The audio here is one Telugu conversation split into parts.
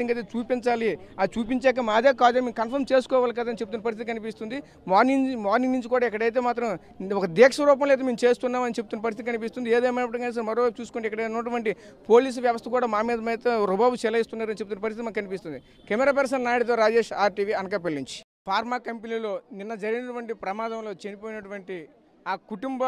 అయితే చూపించాలి. ఆ చూపించాక మాదే కాదని మేము కన్ఫర్మ్ చేసుకోవాలి కదని చెప్తున్న పరిస్థితి కనిపిస్తుంది. మార్నింగ్ నుంచి కూడా ఎక్కడైతే మాత్రం ఒక దీక్ష రూపంలో అయితే మేము చేస్తున్నామని చెప్తున్న పరిస్థితి కనిపిస్తుంది. ఏదేమైనప్పటికీ సరే మరోవైపు చూసుకుంటే ఇక్కడ ఉన్నటువంటి పోలీసు వ్యవస్థ కూడా మా మీద అయితే రుబాబు చెలాయిస్తున్నారని చెప్తున్న పరిస్థితి మాకు కనిపిస్తుంది. కెమెరా పర్సన్ నాయుడుతో రాజేష్, RTV, అనకాపల్లి నుంచి. ఫార్మా కంపెనీలో నిన్న జరిగినటువంటి ప్రమాదంలో చనిపోయినటువంటి ఆ కుటుంబ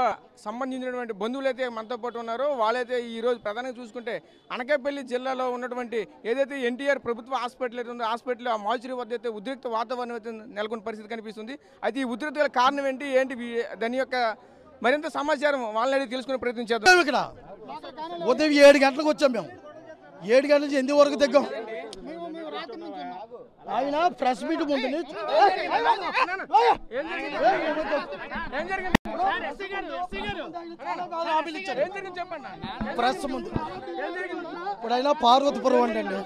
సంబంధించినటువంటి బంధువులు అయితే మనతో పాటు ఉన్నారో వాళ్ళైతే ఈరోజు ప్రధానంగా చూసుకుంటే అనకాపల్లి జిల్లాలో ఉన్నటువంటి ఏదైతే NTR ప్రభుత్వ హాస్పిటల్ అయితే ఉందో హాస్పిటల్ ఆ మార్చురీ వద్ద అయితే ఉద్రిక్త వాతావరణం అయితే నెలకొన్న పరిస్థితి కనిపిస్తుంది. అయితే ఈ ఉద్రిక్త కారణం ఏంటి దాని యొక్క మరింత సమాచారం వాళ్ళని తెలుసుకునే ప్రయత్నం చేద్దాం. ఇక్కడ ఉదయం 7 గంటలకు వచ్చాం మేము. 7 గంటల నుంచి ఎందుకు వరకు దిగ్గాం. ఆయన ప్రెస్ మీట్ ముందు ప్రెస్ ముందు ఇప్పుడు అయినా పార్వతీపురం అంటండి.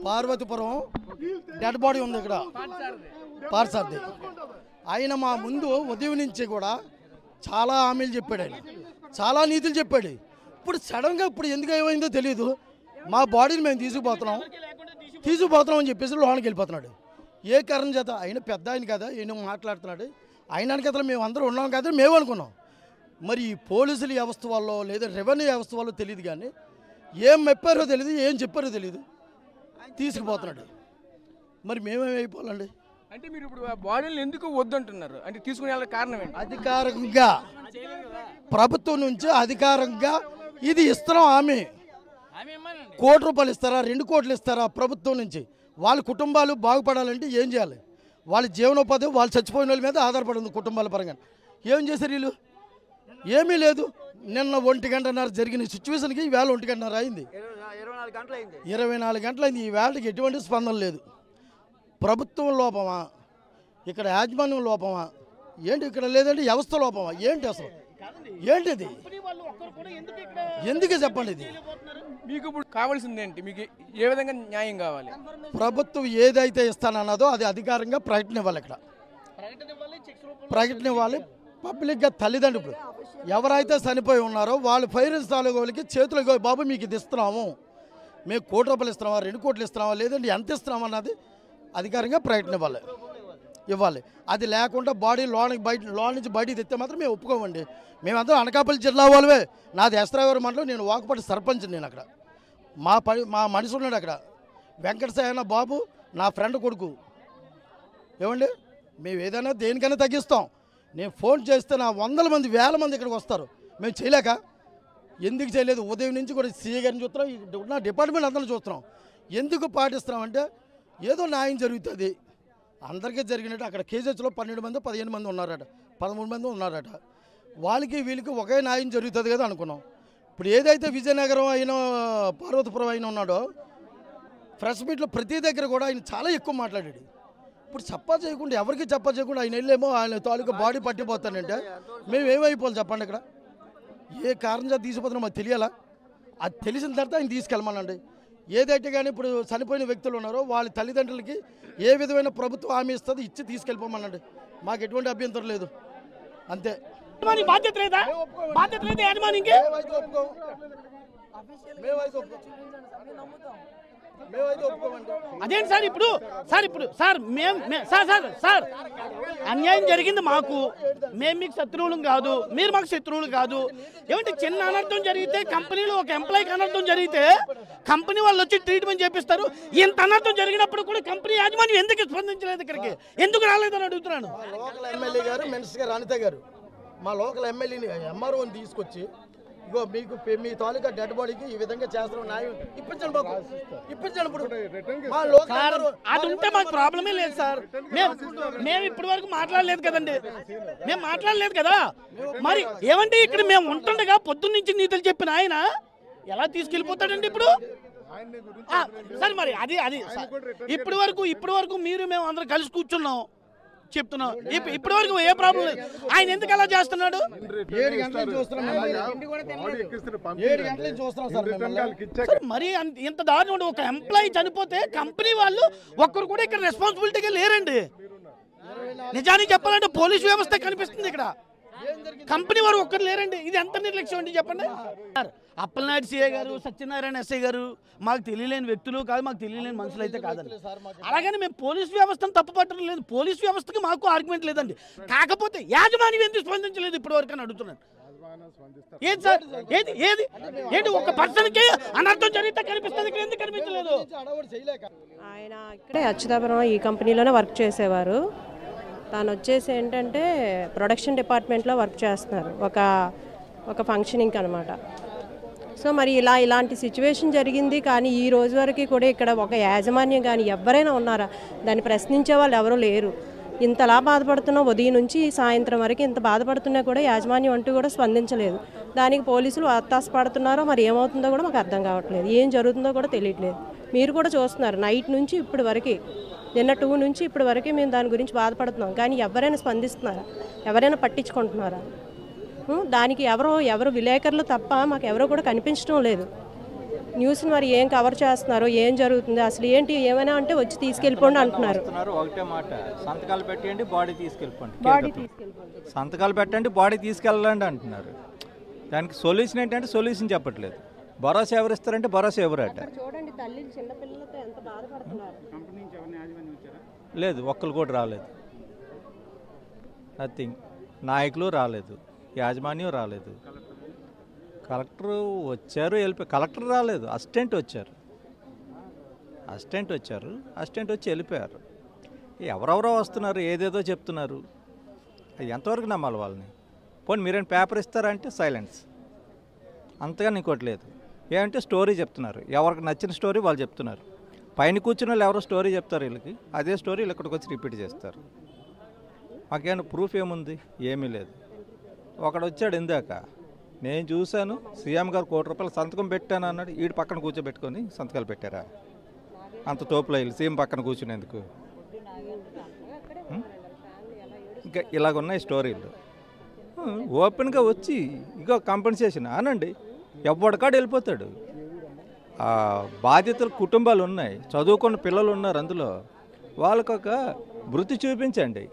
పార్వతీపురం డెడ్ బాడీ ఉంది ఇక్కడ పార్సార్ది. ఆయన మా ముందు ఉదయం నుంచి కూడా చాలా హామీలు చెప్పాడు. ఆయన చాలా నీతులు చెప్పాడు. ఇప్పుడు సడన్గా ఇప్పుడు ఎందుకు ఏమైందో తెలియదు. మా బాడీని మేము తీసుకుపోతున్నాం అని చెప్పేసి లోనికి వెళ్ళిపోతున్నాడు. ఏ కారణం చేత ఆయన పెద్ద ఆయన కదా, ఈయన మాట్లాడుతున్నాడు. ఆయన కదా మేము అందరూ ఉన్నాం కదా మేము అనుకున్నాం. మరి ఈ పోలీసుల వ్యవస్థ వల్ల లేదా రెవెన్యూ వ్యవస్థ వల్ల తెలియదు, కానీ ఏం మెప్పారో తెలియదు, ఏం చెప్పారో తెలియదు, తీసుకుపోతున్నాడు. మరి మేమేమైపోవాలండి? అంటే మీరు ఇప్పుడు ఆ బాడీలు ఎందుకు వద్దంటున్నారు? అంటే తీసుకునే కారణం ఏంటి? అధికారంగా ప్రభుత్వం నుంచి అధికారంగా ఇది ఇస్తున్నాం. ఆమె ₹1 కోటి ఇస్తారా, 2 కోట్లు ఇస్తారా ప్రభుత్వం నుంచి? వాళ్ళ కుటుంబాలు బాగుపడాలంటే ఏం చేయాలి? వాళ్ళ జీవనోపాధి వాళ్ళు చచ్చిపోయిన వాళ్ళ మీద ఆధారపడి ఉంది కుటుంబాల పరంగా. ఏం చేశారు వీళ్ళు? ఏమీ లేదు. నిన్న 1 గంటన్నర జరిగిన సిచ్యువేషన్కి ఈవేళ 1 గంటన్నర అయింది. 24 గంటలైంది. ఈ వేళకి ఎటువంటి స్పందన లేదు. ప్రభుత్వం లోపమా, ఇక్కడ యాజమాన్యం లోపమా, ఏంటి ఇక్కడ లేదంటే వ్యవస్థ లోపమా, ఏంటి అసలు ఏంటిది? ఎందుకు చెప్పండి? ఇది మీకు ఇప్పుడు కావాల్సింది ఏంటి? మీకు ఏ విధంగా న్యాయం కావాలి? ప్రభుత్వం ఏదైతే ఇస్తానన్నదో అది అధికారంగా ప్రకటన ఇవ్వాలి. ఇక్కడ ప్రకటన ఇవ్వాలి. పబ్లిక్గా తల్లిదండ్రులు ఎవరైతే చనిపోయి ఉన్నారో వాళ్ళు ఫైరెన్స్ తాలూకు చేతులు బాబు మీకు ఇది ఇస్తున్నాము, మేము ₹1 కోటి ఇస్తున్నామా, 2 కోట్లు ఇస్తున్నామా, లేదంటే ఎంత ఇస్తున్నామా అన్నది అధికారంగా ప్రకటన ఇవ్వాలి. అది లేకుండా బాడీ లో నుంచి బయటికి తెస్తే మాత్రం మేము ఒప్పుకోమండి. మేమందరం అనకాపల్లి జిల్లా వాళ్ళవే. నాది ఎస్రావరం మండలం, నేను వాకుపాటి సర్పంచ్. నేను అక్కడ మా మనిషి ఉన్నాడు అక్కడ, వెంకటసాయన్న బాబు, నా ఫ్రెండ్ కొడుకు. ఏమండి మేము ఏదైనా దేనికైనా తగ్గిస్తాం. నేను ఫోన్ చేస్తే నా 100 మంది 1000 మంది ఇక్కడికి వస్తారు. మేము చేయలేక ఎందుకు చేయలేదు? ఉదయం నుంచి కూడా సీఏ గారిని చూస్తున్నాం, ఉన్న డిపార్ట్మెంట్ అందరిని చూస్తున్నాం. ఎందుకు పాటిస్తున్నామంటే ఏదో న్యాయం జరుగుతుంది. అందరికీ జరిగినట్టు అక్కడ కేజెస్లో 12 మంది 15 మంది ఉన్నారట, 13 మంది ఉన్నారట. వాళ్ళకి వీళ్ళకి ఒకే న్యాయం జరుగుతుంది కదా అనుకున్నాం. ఇప్పుడు ఏదైతే విజయనగరం అయిన పార్వతీపురం అయిన ఉన్నాడో ప్రెస్ మీట్లో ప్రతి దగ్గర కూడా ఆయన చాలా ఎక్కువ మాట్లాడాడు. ఇప్పుడు చెప్పా చేయకుండా ఎవరికి చెప్పా చేయకుండా ఆయన వెళ్ళేమో ఆయన తాలూకా బాడీ పట్టిపోతానంటే మేము ఏమైపోవాలి చెప్పండి? ఇక్కడ ఏ కారణంగా తీసుకుపోతున్నాం మాకు తెలియాలా? అది తెలిసిన తర్వాత ఆయన తీసుకెళ్ళమనండి. ఏదైతే కానీ ఇప్పుడు చనిపోయిన వ్యక్తులు ఉన్నారో వాళ్ళ తల్లిదండ్రులకి ఏ విధమైన ప్రభుత్వం హామీ ఇస్తుంది ఇచ్చి తీసుకెళ్ళిపోమనండి. మాకు ఎటువంటి అభ్యంతరం లేదు. అంతే. బాధ్యత లేదా? బాధ్యత లేదా యాజమాన్యానికి? అదేంటి సార్? ఇప్పుడు సార్ అన్యాయం జరిగింది మాకు. మేము మీకు శత్రువులు కాదు, మీరు మాకు శత్రువులు కాదు. ఏమంటే చిన్న అనర్థం జరిగితే కంపెనీలో ఒక ఎంప్లాయీకి అనర్థం జరిగితే కంపెనీ వాళ్ళు వచ్చి ట్రీట్మెంట్ చేపిస్తారు. ఇంత అనర్థం జరిగినప్పుడు కూడా కంపెనీ యాజమాన్యం ఎందుకు స్పందించలేదు? ఇక్కడికి ఎందుకు రాలేదని అడుగుతున్నాను. లోకల్ ఎమ్మెల్యే గారు మినిస్టర్ గారు అనిత గారు మా లోకల్ ఎమ్మెల్యేని MROని తీసుకొచ్చి ఇగో మీకు మీ తాలూకా డెడ్ బాడీకి ఈ విధంగా చేస్తున్నాం, న్యాయం ఇప్పించండి బాబు, ఇప్పించండి. ఇప్పుడు అది ఉంటే మాకు ప్రాబ్లమే లేదు సార్. మేము ఇప్పటి వరకు మాట్లాడలేదు కదండి, మేము మాట్లాడలేదు కదా. మరి ఏమంటే ఇక్కడ మేము ఉంటుండగా పొద్దున్న నుంచి నీతులు చెప్పిన ఆయన ఎలా తీసుకెళ్ళిపోతాడండి ఇప్పుడు? సార్ మరి అది ఇప్పటి వరకు మీరు మేము అందరం కలిసి కూర్చున్నాం చెప్తున్నాం. ఇప్పటి వరకు ఏ ప్రాబ్లం లేదు. ఆయన ఎందుకు అలా చేస్తున్నాడు? 7 గంటల చూస్తున్నాం. మరి ఇంత దారుణం. ఒక ఎంప్లాయీ చనిపోతే కంపెనీ వాళ్ళు ఒక్కరు కూడా ఇక్కడ రెస్పాన్సిబిలిటీగా లేరండి. నిజానికి చెప్పాలంటే పోలీసు వ్యవస్థ కనిపిస్తుంది ఇక్కడ. కంపెనీ వారు ఒక్కరు లేరండి. ఇది ఎంత నిర్లక్ష్యం అండి చెప్పండి. అప్పలనాయుడు సిఐ గారు, సత్యనారాయణ ఎస్ఐ గారు మాకు తెలియలేని వ్యక్తులు కాదు, మాకు తెలియలేని మనుషులు అయితే కాదండి. అలాగని మేము పోలీస్ వ్యవస్థను తప్పుపట్టడం లేదు, పోలీస్ వ్యవస్థకి మాకు ఆర్గ్యుమెంట్ లేదండి. కాకపోతే యాజమాన్యం ఎందుకు స్పందించలేదు ఇప్పటివరకు అని అడుగుతున్నాను. ఏది సార్, ఏది ఏది ఏంటి ఒక పర్సన్కి అనర్థం జరిగితే కనిపిస్తుంది, ఇక్కడ ఎందుకు కనిపించలేదు? ఆయన ఇక్కడే అచ్యుతాపురం ఈ కంపెనీలోనే వర్క్ చేసేవారు. తాను వచ్చేసి ఏంటంటే ప్రొడక్షన్ డిపార్ట్మెంట్లో వర్క్ చేస్తున్నారు, ఒక ఫంక్షనింగ్ అనమాట. సో మరి ఇలాంటి సిచ్యువేషన్ జరిగింది. కానీ ఈ రోజు వరకు కూడా ఇక్కడ ఒక యాజమాన్యం కానీ ఎవరైనా ఉన్నారా? దాన్ని ప్రశ్నించే వాళ్ళు ఎవరూ లేరు. ఇంతలా బాధపడుతున్నా, ఉదయం నుంచి సాయంత్రం వరకు ఇంత బాధపడుతున్నా కూడా యాజమాన్యం అంటూ కూడా స్పందించలేదు. దానికి పోలీసులు అత్తాసపడుతున్నారో మరి ఏమవుతుందో కూడా మాకు అర్థం కావట్లేదు, ఏం జరుగుతుందో కూడా తెలియట్లేదు. మీరు కూడా చూస్తున్నారు, నైట్ నుంచి ఇప్పటి వరకు, నిన్న 2 నుంచి ఇప్పటి వరకు మేము దాని గురించి బాధపడుతున్నాం. కానీ ఎవరైనా స్పందిస్తున్నారా? ఎవరైనా పట్టించుకుంటున్నారా? దానికి ఎవరు విలేకరులు తప్ప మాకు ఎవరో కూడా కనిపించడం లేదు. న్యూస్ని మరి ఏం కవర్ చేస్తున్నారో, ఏం జరుగుతుంది అసలు ఏంటి, ఏమైనా అంటే వచ్చి తీసుకెళ్ళిపోండి అంటున్నారు. ఒకటే మాట, సంతకాలు పెట్టండి బాడీ తీసుకెళ్ళిపోండి, సంతకాలు పెట్టండి బాడీ తీసుకెళ్ళండి అంటున్నారు. దానికి సొల్యూషన్ ఏంటంటే సొల్యూషన్ చెప్పట్లేదు. భరోసా ఎవరు ఇస్తారంటే భరోసా ఎవరట. చూడండి తల్లి చిన్నపిల్లలతో ఎంత బాధపడుతున్నారు. లేదు, ఒక్కరు కూడా రాలేదు, నథింగ్. నాయకులు రాలేదు, యాజమాన్యం రాలేదు, కలెక్టర్ వచ్చారు వెళ్ళిపోయి. కలెక్టర్ రాలేదు, అసిస్టెంట్ వచ్చారు, అసిస్టెంట్ వచ్చి వెళ్ళిపోయారు. ఎవరెవరో వస్తున్నారు, ఏదేదో చెప్తున్నారు. అది ఎంతవరకు నమ్మాలి వాళ్ళని? పోనీ మీరేం పేపర్ ఇస్తారంటే సైలెన్స్, అంతగా ఇంకోటి లేదు. ఏమంటే స్టోరీ చెప్తున్నారు, ఎవరికి నచ్చిన స్టోరీ వాళ్ళు చెప్తున్నారు. పైన కూర్చున్న వాళ్ళు ఎవరో స్టోరీ చెప్తారు వీళ్ళకి, అదే స్టోరీ వీళ్ళు ఇక్కడికి వచ్చి రిపీట్ చేస్తారు. మాకేమైనా ప్రూఫ్ ఏముంది? ఏమీ లేదు. ఒకడు వచ్చాడు ఇందాక, నేను చూశాను సీఎం గారు ₹1 సంతకం పెట్టాను అన్నాడు. వీడు పక్కన కూర్చోబెట్టుకొని సంతకాలు పెట్టారా? అంత తోపులో వీళ్ళు సీఎం పక్కన కూర్చునేందుకు? ఇంకా ఇలాగున్నాయి స్టోరీలు. ఓపెన్గా వచ్చి ఇగో కంపెన్సేషన్ అనండి, ఎవడికాడు వెళ్ళిపోతాడు. బాధితుల కుటుంబాలు ఉన్నాయి, చదువుకున్న పిల్లలు ఉన్నారు, అందులో వాళ్ళకొక వృత్తి చూపించండి.